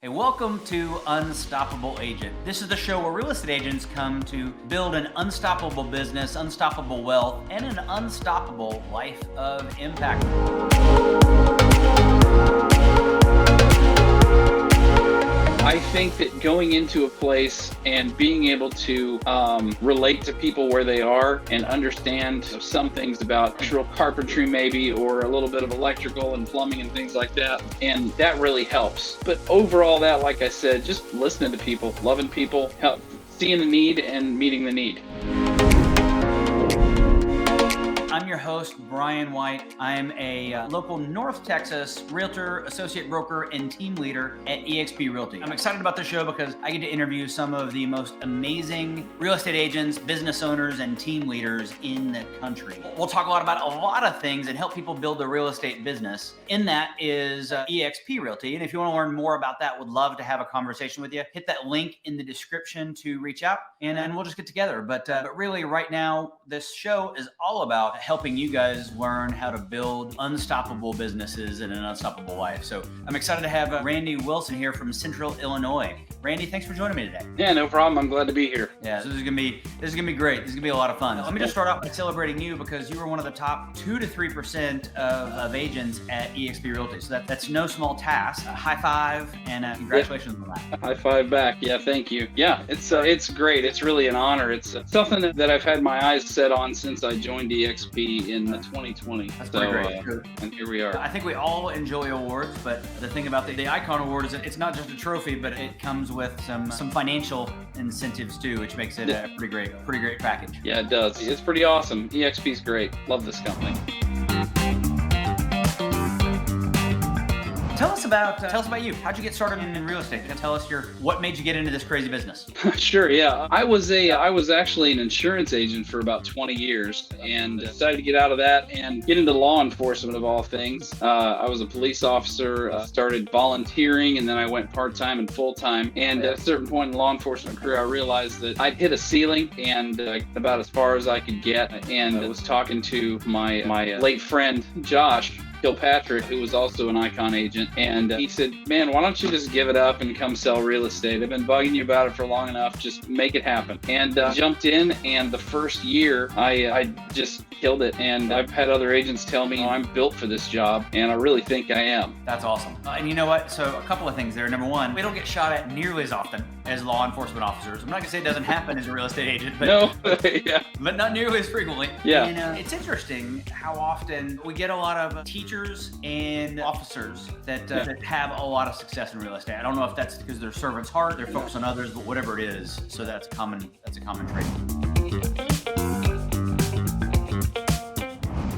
Hey, welcome to Unstoppable Agent. This is the show where real estate agents come to build an unstoppable business, unstoppable wealth, and an unstoppable life of impact. I think that going into a place and being able to relate to people where they are and understand some things about structural carpentry maybe, or a little bit of electrical and plumbing and things like that, and that really helps. But overall, that, like I said, just listening to people, loving people, seeing the need and meeting the need. I'm your host, Brian White. I'm a local North Texas realtor, associate broker, and team leader at EXP Realty. I'm excited about this show because I get to interview some of the most amazing real estate agents, business owners, and team leaders in the country. We'll talk a lot about a lot of things and help people build their real estate business. In that is EXP Realty. And if you want to learn more about that, would love to have a conversation with you. Hit that link in the description to reach out and we'll just get together. But really right now, this show is all about helping you guys learn how to build unstoppable businesses and an unstoppable life. So I'm excited to have Randy Wilson here from Central Illinois. Randy, thanks for joining me today. Yeah, no problem. I'm glad to be here. Yeah, so this is gonna be great. This is gonna be a lot of fun. Let me just start off by celebrating you because you were one of the top 2 to 3% of agents at EXP Realty. So that's no small task. High five and congratulations on that. High five back. Yeah, thank you. Yeah, it's great. It's really an honor. It's something that I've had my eyes set on since I joined EXP in 2020. That's pretty great. And here we are. I think we all enjoy awards, but the thing about the Icon Award is that it's not just a trophy, but it comes with some financial incentives too, which makes it a pretty great package. Yeah, it does. It's pretty awesome. EXP's great. Love this company. Tell us about you. How'd you get started in real estate? Tell us what made you get into this crazy business. Sure. Yeah, I was actually an insurance agent for about 20 years, and decided to get out of that and get into law enforcement of all things. I was a police officer. Started volunteering, and then I went part-time and full-time. And at a certain point in law enforcement career, I realized that I'd hit a ceiling and about as far as I could get. And I was talking to my late friend Josh Kilpatrick, who was also an Icon agent, and he said, man, why don't you just give it up and come sell real estate? I've been bugging you about it for long enough, just make it happen. And jumped in, and the first year I just killed it. And I've had other agents tell me, I'm built for this job, and I really think I am. That's awesome. And you know what? So a couple of things there. Number one, we don't get shot at nearly as often as law enforcement officers. I'm not gonna say it doesn't happen as a real estate agent, but no, yeah, but not nearly as frequently. Yeah. And it's interesting how often we get a lot of teachers and officers that have a lot of success in real estate. I don't know if that's because they're servant's heart, they're focused on others, but whatever it is. So that's a common trait.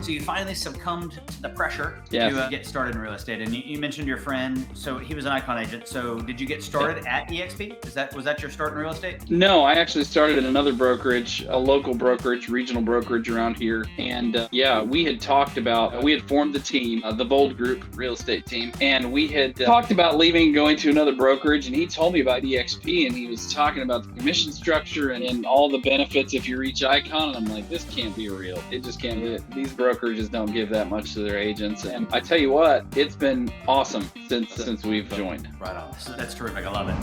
So you finally succumbed to the pressure to get started in real estate. And you mentioned your friend, so he was an Icon agent. So did you get started at EXP? Was that your start in real estate? No, I actually started at another brokerage, a local brokerage, regional brokerage around here. And we had we had formed the team, the Bold Group real estate team. And we had talked about leaving and going to another brokerage. And he told me about EXP, and he was talking about the commission structure and all the benefits if you reach Icon. And I'm like, this can't be real. It just can't be it. These brokerages don't give that much to their agents. And I tell you what, it's been awesome since we've joined. Right on. That's terrific. I love it.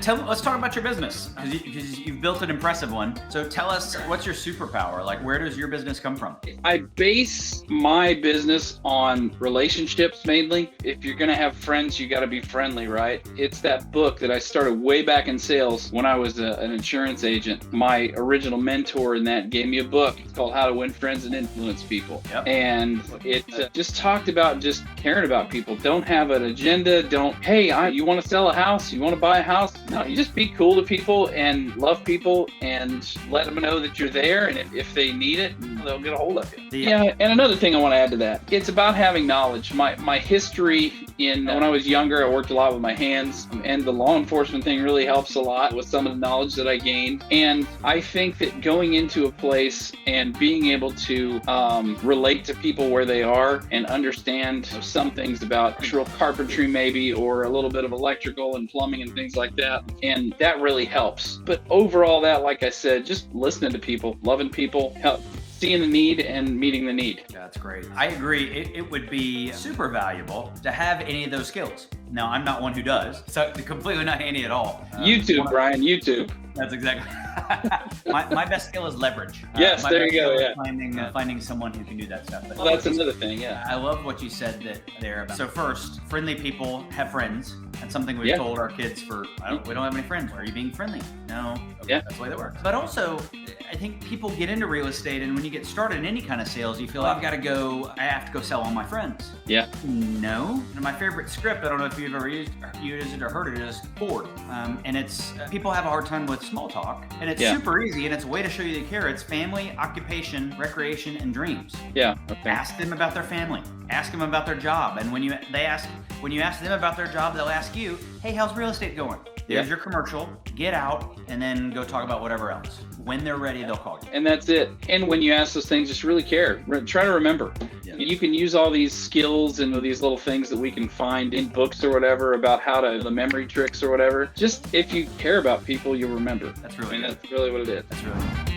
Let's talk about your business because you've built an impressive one. So tell us, what's your superpower? Like, where does your business come from? I base my business on relationships mainly. If you're going to have friends, you got to be friendly, right? It's that book that I started way back in sales when I was an insurance agent. My original mentor in that gave me a book. It's called How to Win Friends and Influence People. Yep. And it just talked about just caring about people. Don't have an agenda. You want to sell a house? You want to buy a house? No, you just be cool to people and love people and let them know that you're there. And if they need it, they'll get a hold of you. Yeah. And another thing I want to add to that, it's about having knowledge. My history when I was younger, I worked a lot with my hands, and the law enforcement thing really helps a lot with some of the knowledge that I gained. And I think that going into a place and being able to relate to people where they are and understand some things about structural carpentry maybe, or a little bit of electrical and plumbing and things like that. And that really helps. But overall, that, like I said, just listening to people, loving people, seeing the need and meeting the need. Yeah, that's great. I agree. It would be super valuable to have any of those skills. Now, I'm not one who does, so completely not handy at all. YouTube, Brian, YouTube. That's exactly. my best skill is leverage. Yes, there you go. Yeah. Finding someone who can do that stuff. Well, that's another thing. Yeah. I love what you said there about. So first, friendly people have friends. That's something we've told our kids we don't have any friends. Are you being friendly? No. Okay, that's the way that works. But also, I think people get into real estate, and when you get started in any kind of sales, you feel like I have to go sell all my friends. Yeah. No. And my favorite script, I don't know if you've ever used it or heard it, is Ford. And it's people have a hard time with small talk, and it's super easy, and it's a way to show you they care. It's family, occupation, recreation, and dreams. Yeah. Okay. Ask them about their family. Ask them about their job. And when you ask them about their job, they'll ask you, hey, how's real estate going? There's your commercial. Get out and then go talk about whatever else. When they're ready, they'll call you. And that's it. And when you ask those things, just really care. Try to remember. Yeah. You can use all these skills and these little things that we can find in books or whatever about the memory tricks or whatever. Just if you care about people, you'll remember. That's really good. That's really what it is. That's really good.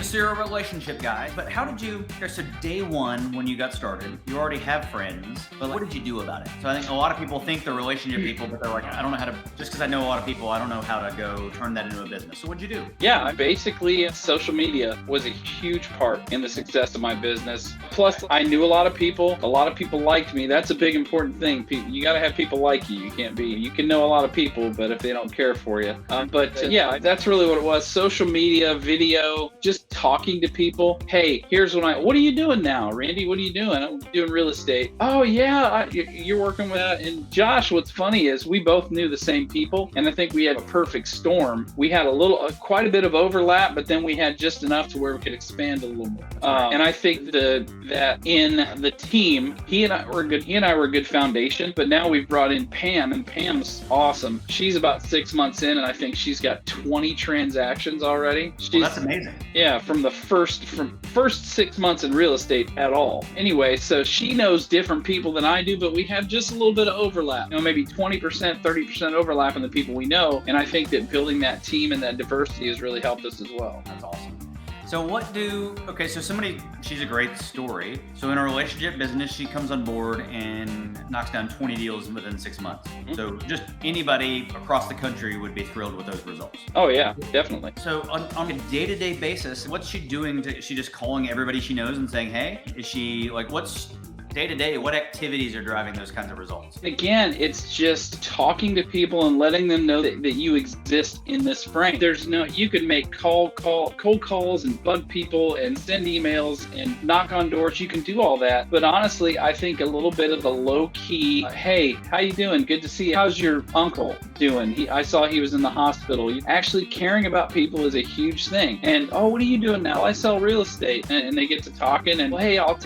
So you're a relationship guy, but how did you, so day one when you got started, you already have friends, but what did you do about it? So I think a lot of people think they're relationship people, but they're like, I don't know how to, just because I know a lot of people, I don't know how to go turn that into a business. So what'd you do? Yeah, basically social media was a huge part in the success of my business. Plus I knew a lot of people liked me. That's a big important thing. You got to have people like you. You can know a lot of people, but if they don't care for you. Yeah, that's really what it was. Social media, video, just talking to people. Hey, here's what are you doing now, Randy? What are you doing? I'm doing real estate. Oh yeah, you're working with that. And Josh, what's funny is we both knew the same people, and I think we had a perfect storm. We had quite a bit of overlap, but then we had just enough to where we could expand a little more. And I think that in the team, he and I were a good foundation. But now we've brought in Pam, and Pam's awesome. She's about 6 months in, and I think she's got 20 transactions already. Well, that's amazing. Yeah, from the first 6 months in real estate at all. Anyway, so she knows different people than I do, but we have just a little bit of overlap. Maybe 20%, 30% overlap in the people we know. And I think that building that team and that diversity has really helped us as well. That's awesome. So she's a great story. So in a relationship business, she comes on board and knocks down 20 deals within 6 months. Mm-hmm. So just anybody across the country would be thrilled with those results. Oh yeah, definitely. So on a day-to-day basis, what's she doing? Is she just calling everybody she knows and saying, hey? Is she what's day-to-day, what activities are driving those kinds of results? Again, it's just talking to people and letting them know that you exist in this frame. You could make cold calls and bug people and send emails and knock on doors. You can do all that. But honestly, I think a little bit of the low-key, hey, how you doing? Good to see you. How's your uncle doing? I saw he was in the hospital. Actually caring about people is a huge thing. And, what are you doing now? I sell real estate. And they get to talking and, well, hey, I'll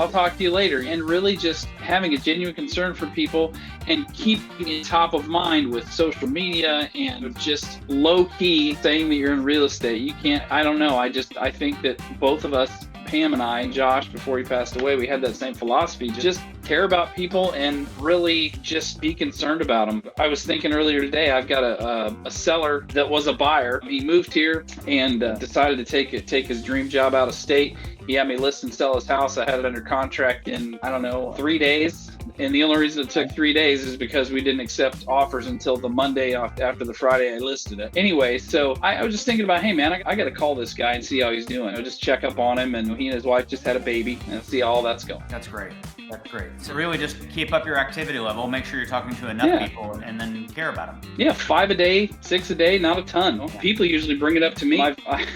talk to you later. And really just having a genuine concern for people and keeping it top of mind with social media and just low-key saying that you're in real estate. You can't, I don't know. I think that both of us, Pam and I, and Josh, before he passed away, we had that same philosophy. Just care about people and really just be concerned about them. I was thinking earlier today, I've got a seller that was a buyer. He moved here and decided to take his dream job out of state. He had me list and sell his house. I had it under contract in, 3 days. And the only reason it took 3 days is because we didn't accept offers until the Monday after the Friday I listed it. Anyway, so I was just thinking about, hey man, I got to call this guy and see how he's doing. I'll just check up on him, and he and his wife just had a baby, and see how all that's going. That's great. That's great. So really just keep up your activity level, make sure you're talking to enough people, and then care about them. Yeah, 5 a day, 6 a day, not a ton. Okay. People usually bring it up to me.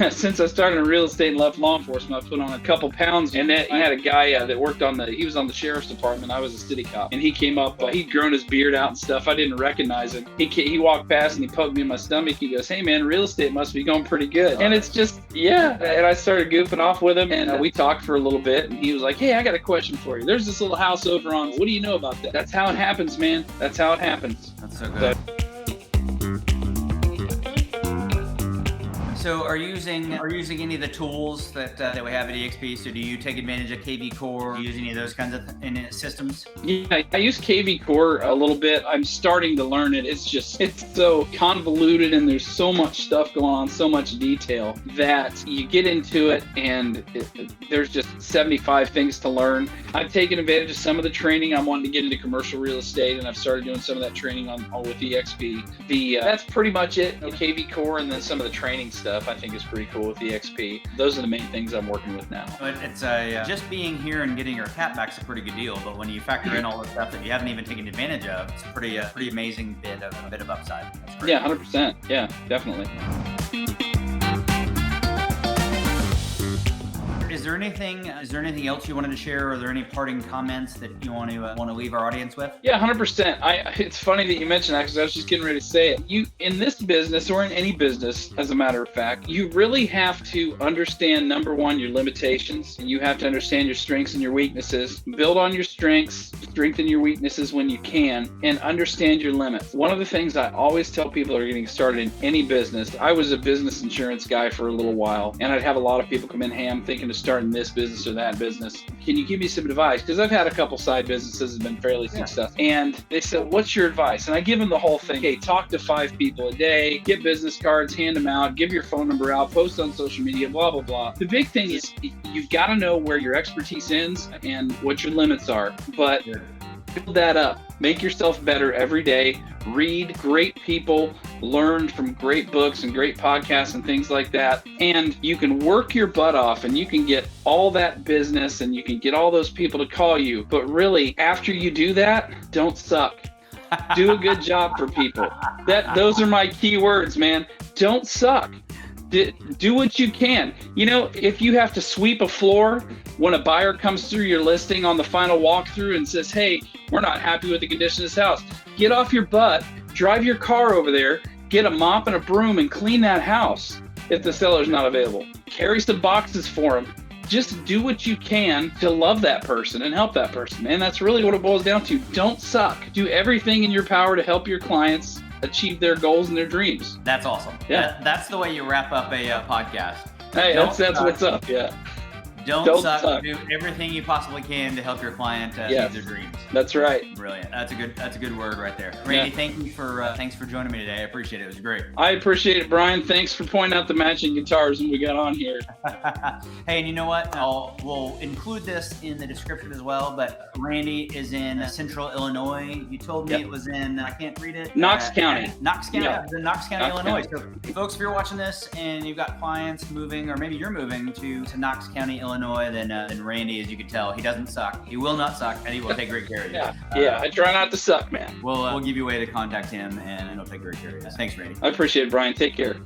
Since I started in real estate and left law enforcement, I put on a couple pounds. And then I had a guy that worked he was on the sheriff's department. I was a city cop. And he came up, he'd grown his beard out and stuff. I didn't recognize him. He walked past and he poked me in my stomach. He goes, hey man, real estate must be going pretty good. And it's just, yeah. And I started goofing off with him, and we talked for a little bit, and he was like, hey, I got a question for you. There's this little house over on, what do you know about that? That's how it happens, man. That's how it happens. That's so good. So are you using any of the tools that we have at EXP? So do you take advantage of KV Core? Do you use any of those kinds of systems? Yeah, I use KV Core a little bit. I'm starting to learn it. It's so convoluted and there's so much stuff going on, so much detail that you get into it and there's just 75 things to learn. I've taken advantage of some of the training. I'm wanting to get into commercial real estate and I've started doing some of that training with EXP. That's pretty much it. KV Core and then some of the training stuff I think is pretty cool with EXP. Those are the main things I'm working with now. But it's just being here and getting your cat back's a pretty good deal. But when you factor in all the stuff that you haven't even taken advantage of, it's a pretty amazing bit of upside. That's great. Yeah, 100%. Yeah, definitely. Is there anything else you wanted to share? Are there any parting comments that you want to leave our audience with? Yeah, 100%. It's funny that you mentioned that because I was just getting ready to say it. You, in this business or in any business, as a matter of fact, you really have to understand, number one, your limitations, and you have to understand your strengths and your weaknesses. Build on your strengths, strengthen your weaknesses when you can, and understand your limits. One of the things I always tell people who are getting started in any business, I was a business insurance guy for a little while, and I'd have a lot of people come in, hey, I'm thinking to start in this business or that business. Can you give me some advice? Because I've had a couple side businesses that have been fairly successful. And they said, what's your advice? And I give them the whole thing. Hey, talk to 5 people a day, get business cards, hand them out, give your phone number out, post on social media, blah, blah, blah. The big thing is you've got to know where your expertise ends and what your limits are. But build that up. Make yourself better every day. Read great people, learn from great books and great podcasts and things like that. And you can work your butt off and you can get all that business and you can get all those people to call you. But really, after you do that, don't suck. Do a good job for people. Those are my key words, man. Don't suck. Do what you can. You know, if you have to sweep a floor when a buyer comes through your listing on the final walkthrough and says, hey, we're not happy with the condition of this house, get off your butt, drive your car over there, get a mop and a broom and clean that house if the seller's not available. Carry some boxes for them. Just do what you can to love that person and help that person. And that's really what it boils down to. Don't suck. Do everything in your power to help your clients achieve their goals and their dreams. That's awesome. Yeah. That's the way you wrap up a podcast. Hey, that's what's up. Yeah. Don't suck. Do everything you possibly can to help your client achieve their dreams. That's right. Brilliant. That's a good word right there. Randy, thanks for joining me today. I appreciate it. It was great. I appreciate it, Brian. Thanks for pointing out the matching guitars when we got on here. Hey, and you know what? We'll include this in the description as well. But Randy is in Central Illinois. You told me it was in, I can't read it. Knox County. Knox County. Yeah. It's in Knox County, Illinois. So, folks, if you're watching this and you've got clients moving, or maybe you're moving to Knox County, Illinois, then Randy, as you can tell, he doesn't suck. He will not suck, and he will take great care of you. Yeah, I try not to suck, man. We'll give you a way to contact him, and he'll take great care of you. Thanks, Randy. I appreciate it, Brian. Take care.